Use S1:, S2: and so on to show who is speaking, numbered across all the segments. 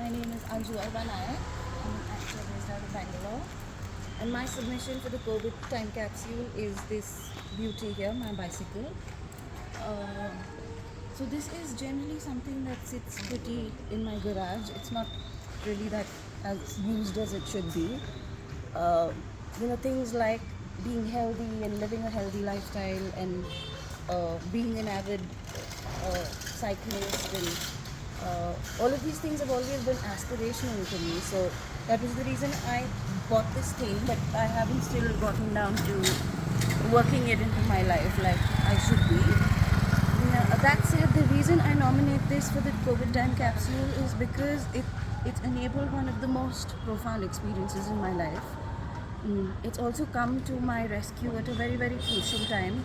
S1: My name is Anju Nayak. I'm an actor based out of Bangalore. And my submission for the Covid Time Capsule is this beauty here, my bicycle. Uh, so this is generally something that sits pretty in my garage. It's not really that as used as it should be. Uh, Things like being healthy and living a healthy lifestyle and being an avid cyclist and all of these things have always been aspirational to me. So that was the reason I bought this thing, but I haven't still gotten down to working it into my life like I should be. That said, the reason I nominate this for the COVID Time Capsule is because it's enabled one of the most profound experiences in my life. It's also come to my rescue at a very, very crucial time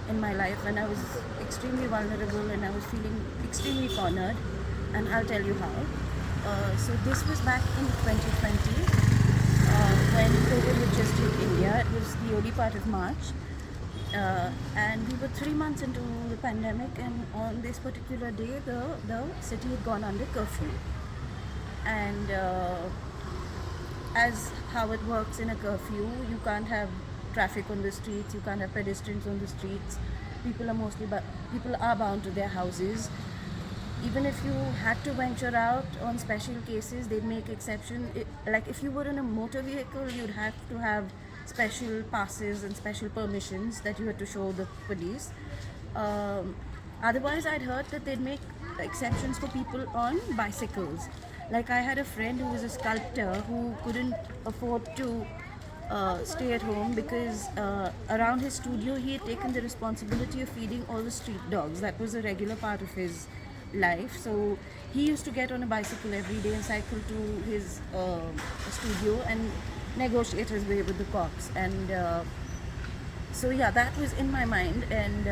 S1: in my life when I was extremely vulnerable and I was feeling extremely cornered, and I'll tell you how. So this was back in 2020 when COVID had just hit India. It was the early part of March. And we were 3 months into the pandemic, and on this particular day the city had gone under curfew. And as how it works in a curfew, you can't have traffic on the streets, you can't have pedestrians on the streets. People are bound to their houses. Even if you had to venture out on special cases, they'd make exception. Like if you were in a motor vehicle, you'd have to have special passes and special permissions that you had to show the police. Otherwise, I'd heard that they'd make exceptions for people on bicycles. Like I had a friend who was a sculptor who couldn't afford to stay at home because around his studio he had taken the responsibility of feeding all the street dogs. That was a regular part of his life. So he used to get on a bicycle every day and cycle to his studio and negotiate his way with the cops. And so yeah, that was in my mind. And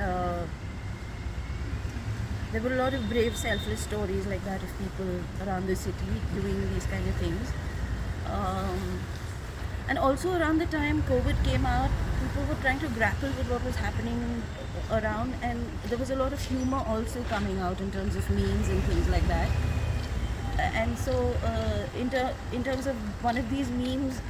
S1: there were a lot of brave, selfless stories like that of people around the city doing these kind of things. And also around the time COVID came out, people were trying to grapple with what was happening around, and there was a lot of humor also coming out in terms of memes and things like that. And so in terms of one of these memes,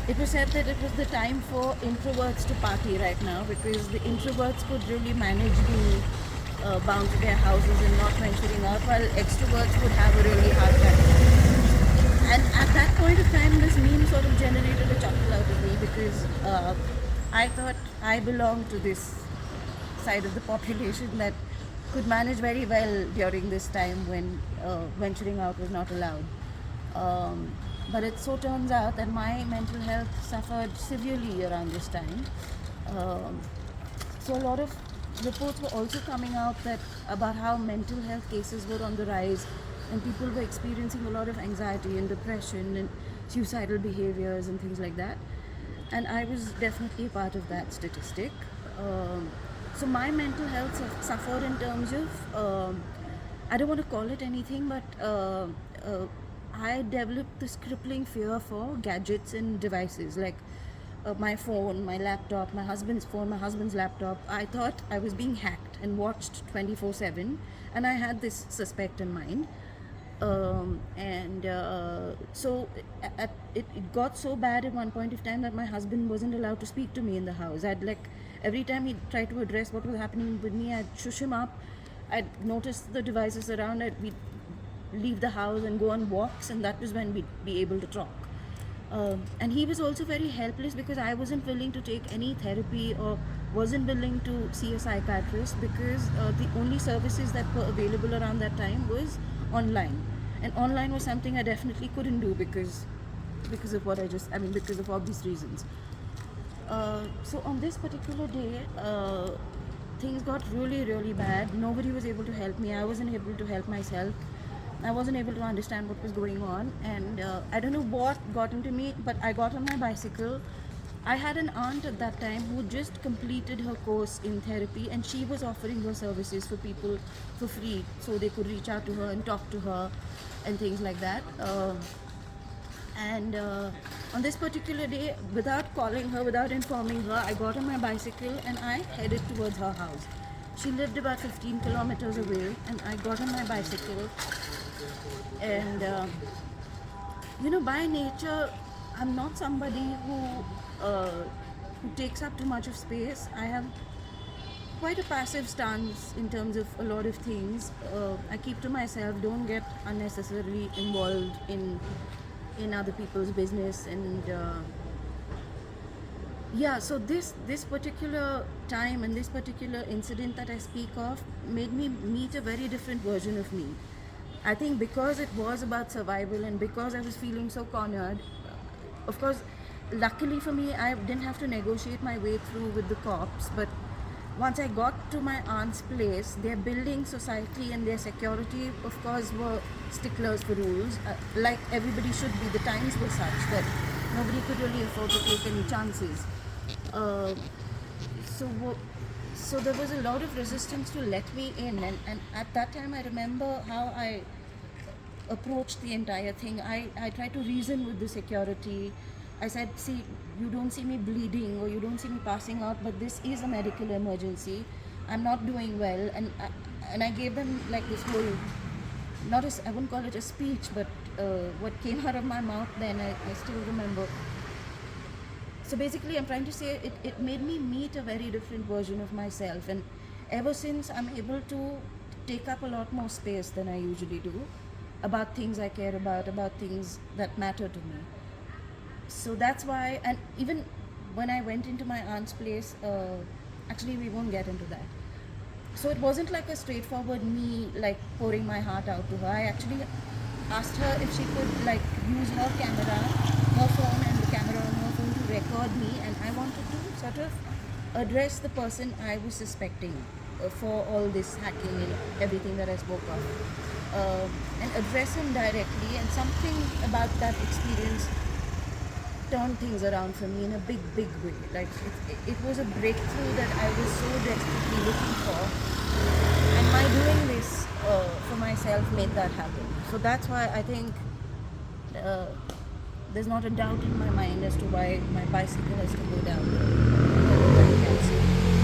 S1: it was said that it was the time for introverts to party right now, because the introverts could really manage being bound to their houses and not venturing out, while extroverts would have a really hard time. And at that point of time, this meme sort of generated a chuckle out of me, because I thought I belonged to this side of the population that could manage very well during this time when venturing out was not allowed. But it so turns out that my mental health suffered severely around this time. So a lot of reports were also coming out about how mental health cases were on the rise, and people were experiencing a lot of anxiety and depression and suicidal behaviors and things like that. And I was definitely a part of that statistic. So my mental health suffered in terms of, I don't want to call it anything, but I developed this crippling fear for gadgets and devices, like my phone, my laptop, my husband's phone, my husband's laptop. I thought I was being hacked and watched 24/7, and I had this suspect in mind. So it got so bad at one point of time that my husband wasn't allowed to speak to me in the house. Every time he tried to address what was happening with me, I'd shush him up. I'd notice the devices around. We'd leave the house and go on walks, and that was when we'd be able to talk. And he was also very helpless because I wasn't willing to take any therapy or wasn't willing to see a psychiatrist, because the only services that were available around that time was online. And online was something I definitely couldn't do because of because of obvious reasons. So on this particular day, things got really, really bad. Nobody was able to help me. I wasn't able to help myself. I wasn't able to understand what was going on, and I don't know what got into me, but I got on my bicycle. I had an aunt at that time who just completed her course in therapy, and she was offering her services for people for free, so they could reach out to her and talk to her and things like that. And on this particular day, without calling her, without informing her, I got on my bicycle and I headed towards her house. She lived about 15 kilometers away, and I got on my bicycle And by nature, I'm not somebody uh, who takes up too much of space. I have quite a passive stance in terms of a lot of things. I keep to myself, don't get unnecessarily involved in other people's business. And yeah, so this particular time and this particular incident that I speak of made me meet a very different version of me. I think because it was about survival and because I was feeling so cornered, of course, luckily for me, I didn't have to negotiate my way through with the cops. But once I got to my aunt's place, their building society and their security, of course, were sticklers for rules. Like everybody should be. The times were such that nobody could really afford to take any chances. Uh, so so there was a lot of resistance to let me in, and at that time I remember how I approached the entire thing. I tried to reason with the security. I said, see, you don't see me bleeding or you don't see me passing out, but this is a medical emergency. I'm not doing well. And I gave them like this whole, not as, I wouldn't call it a speech, but what came out of my mouth then, I still remember. So basically, I'm trying to say it made me meet a very different version of myself. And ever since, I'm able to take up a lot more space than I usually do about things I care about things that matter to me. So that's why, and even when I went into my aunt's place, actually, we won't get into that. So it wasn't like a straightforward me like pouring my heart out to her. I actually asked her if she could like use her camera, her phone and the camera on her phone to record me, and I wanted to sort of address the person I was suspecting for all this hacking and everything that I spoke of, and address him directly. And something about that experience turned things around for me in a big, big way. Like it was a breakthrough that I was so desperately looking for, and my doing this for myself made that happen. So that's why I think uh, there's not a doubt in my mind as to why my bicycle has to go down the time capsule.